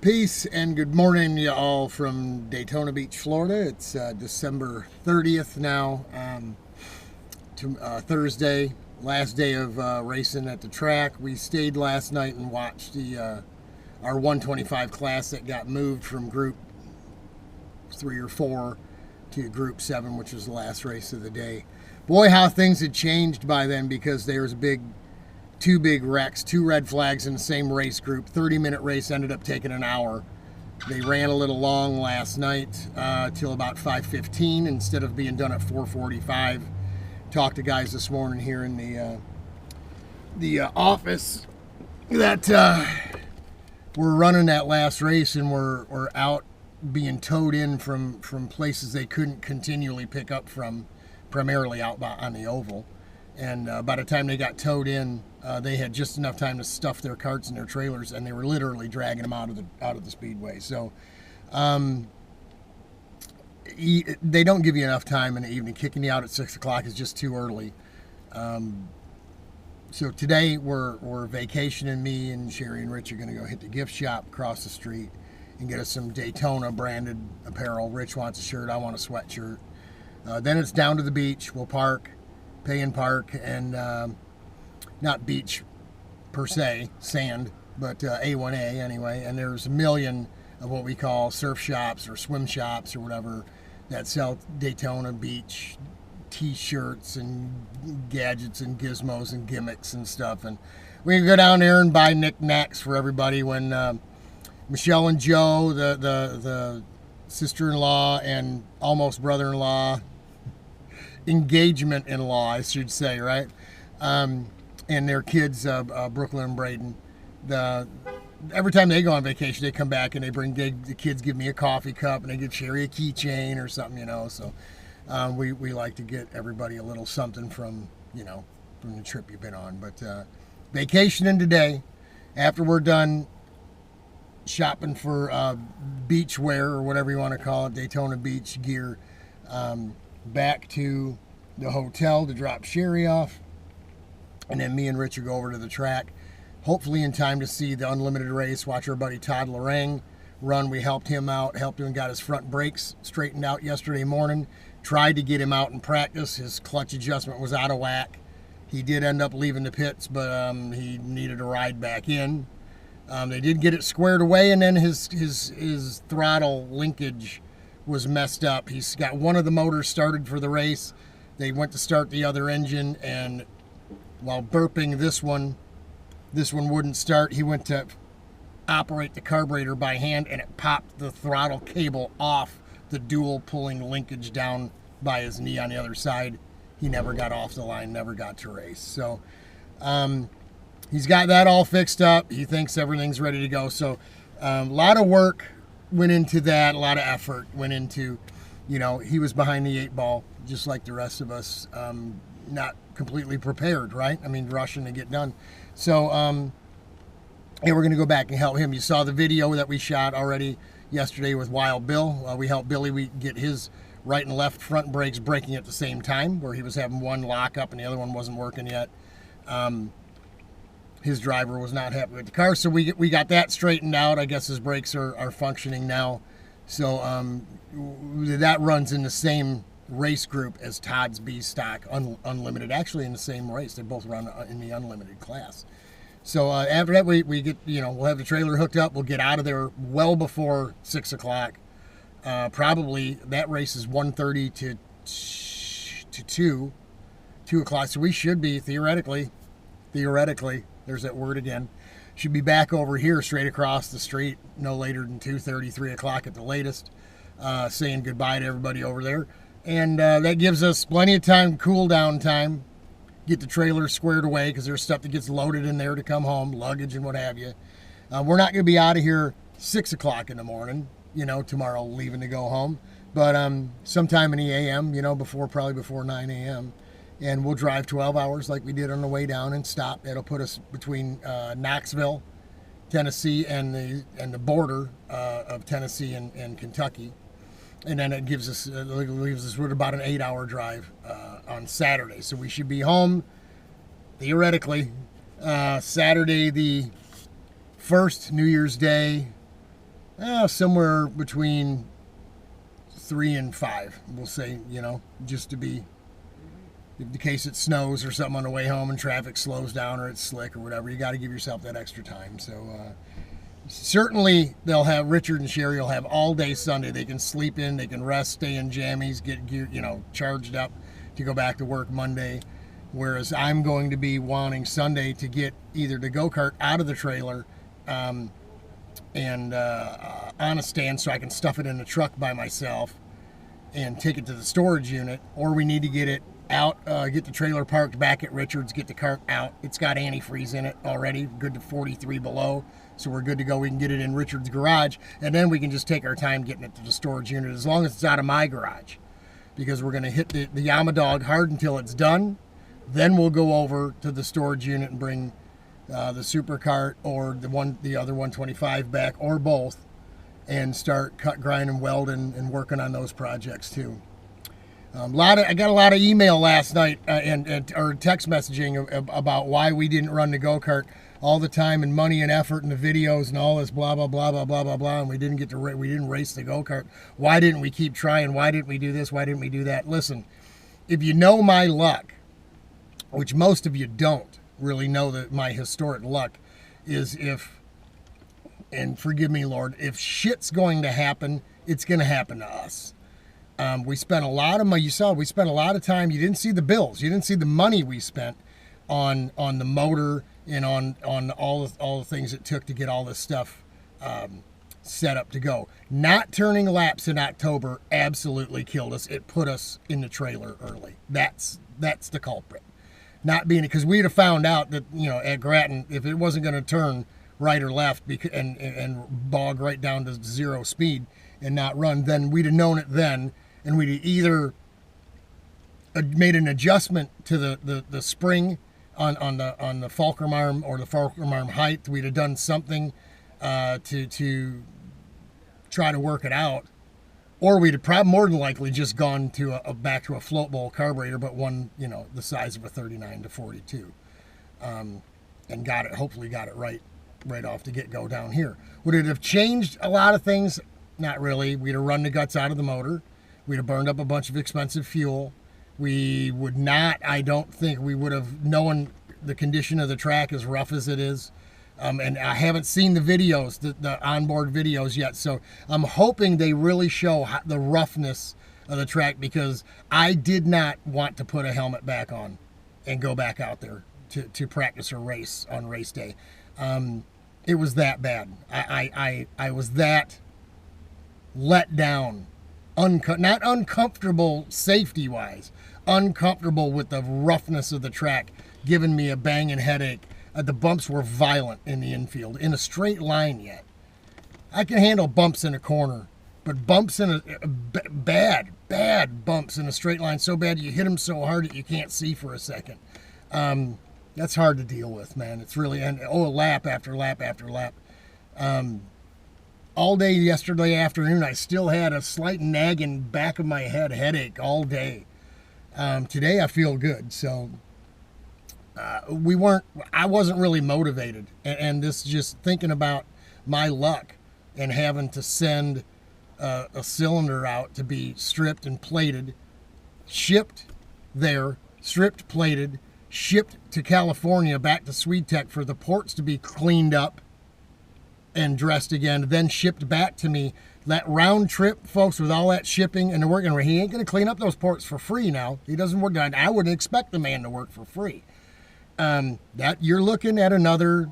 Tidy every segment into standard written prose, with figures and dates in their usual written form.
Peace and good morning, you all from Daytona Beach, Florida. It's December 30th now, Thursday, last day of racing at the track. We stayed last night and watched our 125 class that got moved from Group 3 or 4 to Group 7, which was the last race of the day. Boy, how things had changed by then, because there was two big wrecks, two red flags in the same race group. 30-minute race ended up taking an hour. They ran a little long last night till about 5:15 instead of being done at 4:45. Talked to guys this morning here in the office that were running that last race and were out being towed in from places they couldn't continually pick up from, primarily out on the oval. And by the time they got towed in, they had just enough time to stuff their carts and their trailers, and they were literally dragging them out of the speedway. So they don't give you enough time in the evening. Kicking you out at 6 o'clock is just too early. So today we're vacationing. Me and Sherry and Rich are going to go hit the gift shop across the street and get us some Daytona branded apparel. Rich wants a shirt. I want a sweatshirt. Then it's down to the beach. We'll park. Pay and park, and not beach per se, sand, but A1A anyway. And there's a million of what we call surf shops or swim shops or whatever that sell Daytona Beach t-shirts and gadgets and gizmos and gimmicks and stuff. And we can go down there and buy knickknacks for everybody. When Michelle and Joe, the sister-in-law and almost brother-in-law, engagement-in-law, I should say, right? And their kids, Brooklyn and Braden, every time they go on vacation, they come back and the kids give me a coffee cup, and they give Sherry a keychain or something, So we like to get everybody a little something from the trip you've been on. But vacationing today, after we're done shopping for beach wear or whatever you want to call it, Daytona Beach gear, back to the hotel to drop Sherry off, and then me and Rich will go over to the track, hopefully in time to see the unlimited race, watch our buddy Todd Lorang run. We helped him and got his front brakes straightened out yesterday morning. Tried to get him out in practice. His clutch adjustment was out of whack. He did end up leaving the pits, but he needed a ride back in. They did get it squared away, and then his throttle linkage was messed up. He's got one of the motors started for the race. They went to start the other engine, and while burping this one wouldn't start. He went to operate the carburetor by hand, and it popped the throttle cable off the dual pulling linkage down by his knee on the other side. He never got off the line, never got to race. So he's got that all fixed up. He thinks everything's ready to go. So a lot of work went into that, a lot of effort went into, he was behind the 8 ball, just like the rest of us, not completely prepared, right? I mean, rushing to get done. So, and we're going to go back and help him. You saw the video that we shot already yesterday with Wild Bill. We helped Billy get his right and left front brakes braking at the same time, where he was having one lock up and the other one wasn't working yet. His driver was not happy with the car, so we got that straightened out. I guess his brakes are functioning now. So that runs in the same race group as Todd's B Stock Unlimited. Actually, in the same race, they both run in the Unlimited class. So after that, we get we'll have the trailer hooked up. We'll get out of there well before 6 o'clock. Probably that race is 1:30 to 2 o'clock. So we should be theoretically. There's that word again. Should be back over here straight across the street no later than 2:30, 3 o'clock at the latest, saying goodbye to everybody over there. And that gives us plenty of time, cool down time, get the trailer squared away, because there's stuff that gets loaded in there to come home, luggage and what have you. We're not going to be out of here 6 o'clock in the morning, tomorrow leaving to go home. But sometime in the a.m., probably before 9 a.m., and we'll drive 12 hours like we did on the way down and stop. That'll put us between Knoxville, Tennessee, and the border of Tennessee and Kentucky. And then it leaves us with about an 8-hour drive on Saturday. So we should be home, theoretically, Saturday the 1st, New Year's Day, somewhere between 3 and 5, we'll say, just to be, in case it snows or something on the way home and traffic slows down or it's slick or whatever. You got to give yourself that extra time. So certainly Richard and Sherry will have all day Sunday. They can sleep in, they can rest, stay in jammies, get gear, charged up to go back to work Monday. Whereas I'm going to be wanting Sunday to get either the go-kart out of the trailer and on a stand so I can stuff it in the truck by myself and take it to the storage unit, or we need to get it out, get the trailer parked back at Richard's, get the cart out. It's got antifreeze in it already, good to 43 below, so we're good to go. We can get it in Richard's garage, and then we can just take our time getting it to the storage unit as long as it's out of my garage, because we're going to hit the Yamadog hard until it's done. Then we'll go over to the storage unit and bring the super cart or the other 125 back, or both, and start cut, grind, and welding and working on those projects too. I got a lot of email last night or text messaging about why we didn't run the go-kart all the time and money and effort and the videos and all this blah blah blah blah blah blah blah, and we didn't race the go-kart. Why didn't we keep trying? Why didn't we do this? Why didn't we do that? Listen, if you know my luck, which most of you don't really know, that my historic luck is and forgive me, Lord, if shit's going to happen, it's going to happen to us. We spent a lot of money. You saw we spent a lot of time. You didn't see the bills. You didn't see the money we spent on the motor and on all the things it took to get all this stuff set up to go. Not turning laps in October absolutely killed us. It put us in the trailer early. That's the culprit. Not being, because we'd have found out that, at Grattan, if it wasn't going to turn right or left and bog right down to 0 speed and not run, then we'd have known it then, and we'd have either made an adjustment to the spring on the fulcrum arm or the fulcrum arm height. We'd have done something to try to work it out. Or we'd have probably more than likely just gone to back to a float bowl carburetor, but one, the size of a 39 to 42, and hopefully got it right off the get-go down here. Would it have changed a lot of things? Not really. We'd have run the guts out of the motor. We'd have burned up a bunch of expensive fuel. We would not, I don't think we would have known the condition of the track as rough as it is. And I haven't seen the videos, the onboard videos yet, so I'm hoping they really show the roughness of the track, because I did not want to put a helmet back on and go back out there to practice or race on race day. It was that bad. I was that let down, not uncomfortable safety-wise, uncomfortable with the roughness of the track, giving me a banging headache. The bumps were violent in the infield, in a straight line yet. I can handle bumps in a corner, but bumps in bad bumps in a straight line, so bad you hit them so hard that you can't see for a second. That's hard to deal with, man. It's really, lap after lap after lap. All day yesterday afternoon, I still had a slight nagging back of my head headache all day. Today I feel good, so... I wasn't really motivated, and this just thinking about my luck and having to send a cylinder out to be stripped and plated, shipped there, stripped, plated, shipped to California back to SwedeTech for the ports to be cleaned up and dressed again, then shipped back to me. That round trip, folks, with all that shipping and the working, he ain't going to clean up those ports for free now. He doesn't work. I wouldn't expect the man to work for free. That you're looking at another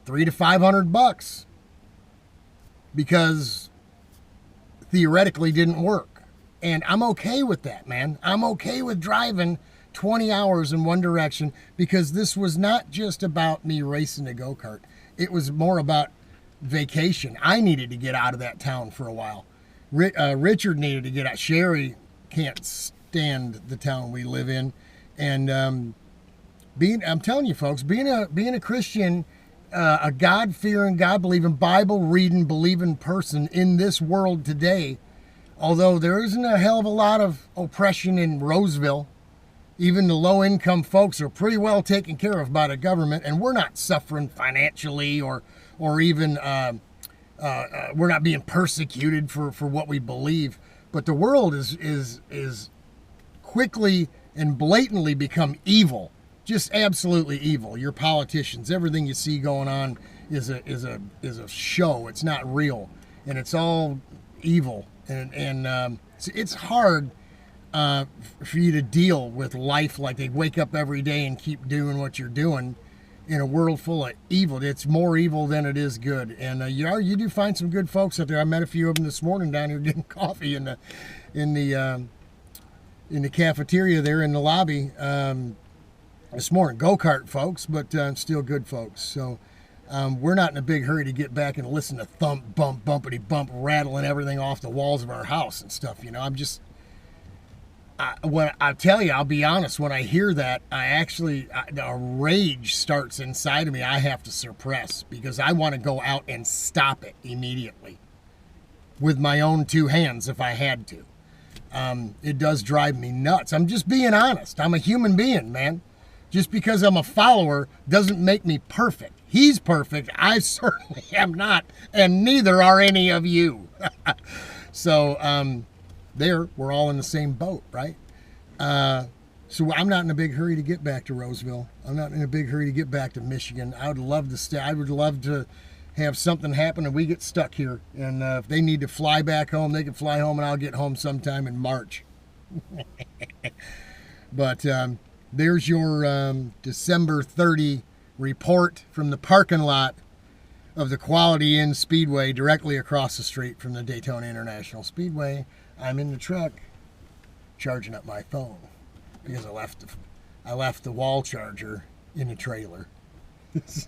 $300 to $500 because theoretically didn't work. And I'm okay with that, man. I'm okay with driving 20 hours in one direction, because this was not just about me racing a go-kart. It was more about vacation. I needed to get out of that town for a while. Richard needed to get out. Sherry can't stand the town we live in. And I'm telling you, folks, being a Christian, a God-fearing, God-believing, Bible-reading, believing person in this world today, although there isn't a hell of a lot of oppression in Roseville, even the low-income folks are pretty well taken care of by the government, and we're not suffering financially or even we're not being persecuted for what we believe. But the world is quickly and blatantly become evil, just absolutely evil. Your politicians, everything you see going on is a show. It's not real, and it's all evil. And it's hard for you to deal with life like they wake up every day and keep doing what you're doing in a world full of evil. It's more evil than it is good. And you do find some good folks out there. I met a few of them this morning down here getting coffee in the cafeteria there in the lobby this morning. Go-kart folks, but still good folks. So we're not in a big hurry to get back and listen to thump, bump, bumpity, bump, rattling everything off the walls of our house and stuff. When I tell you, I'll be honest, when I hear that, a rage starts inside of me I have to suppress, because I want to go out and stop it immediately with my own two hands if I had to. It does drive me nuts. I'm just being honest. I'm a human being, man. Just because I'm a follower doesn't make me perfect. He's perfect. I certainly am not, and neither are any of you. So we're all in the same boat, right? So I'm not in a big hurry to get back to Roseville. I'm not in a big hurry to get back to Michigan. I would love to stay. I would love to have something happen and we get stuck here. And if they need to fly back home, they can fly home, and I'll get home sometime in March. But there's your December 30 report from the parking lot of the Quality Inn Speedway directly across the street from the Daytona International Speedway. I'm in the truck charging up my phone because I left the wall charger in the trailer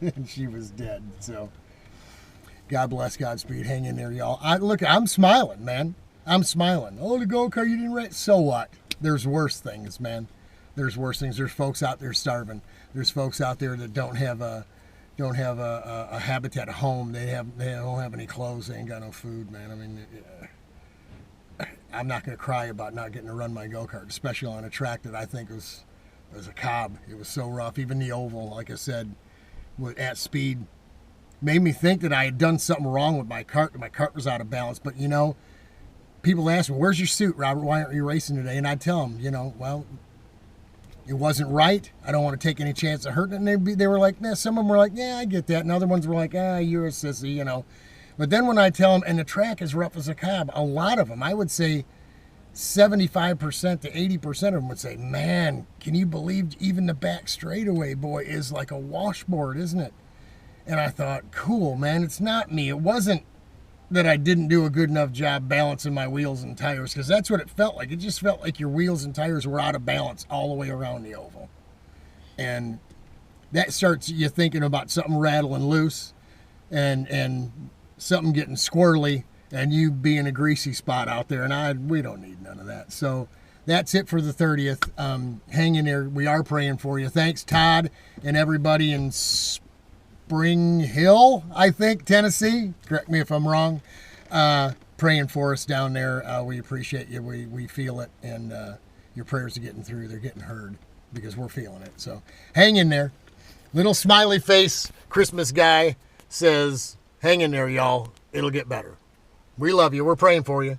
and she was dead. So God bless, Godspeed. Hang in there, y'all. I'm smiling, man. I'm smiling. Oh, the go-kart, you didn't rent. So what? There's worse things, man. There's worse things. There's folks out there starving. There's folks out there that don't have a habitat, a home. They don't have any clothes. They ain't got no food, man. I mean, I'm not going to cry about not getting to run my go-kart, especially on a track that I think was a cob. It was so rough. Even the oval, like I said, at speed, made me think that I had done something wrong with my cart. My cart was out of balance. But, people ask me, where's your suit, Robert? Why aren't you racing today? And I tell them, well, it wasn't right. I don't want to take any chance of hurting it. And they were like, nah. Some of them were like, yeah, I get that. And other ones were like, you're a sissy, But then when I tell them, and the track is rough as a cob, a lot of them, I would say 75% to 80% of them would say, man, can you believe even the back straightaway, boy, is like a washboard, isn't it? And I thought, cool, man, it's not me. It wasn't that I didn't do a good enough job balancing my wheels and tires, because that's what it felt like. It just felt like your wheels and tires were out of balance all the way around the oval. And that starts you thinking about something rattling loose and something getting squirrely and you being a greasy spot out there. And we don't need none of that. So that's it for the 30th. Hang in there. We are praying for you. Thanks, Todd, and everybody in Spring Hill, I think, Tennessee. Correct me if I'm wrong. Praying for us down there. We appreciate you. We feel it. And your prayers are getting through. They're getting heard because we're feeling it. So hang in there. Little smiley face Christmas guy says, hang in there, y'all. It'll get better. We love you. We're praying for you.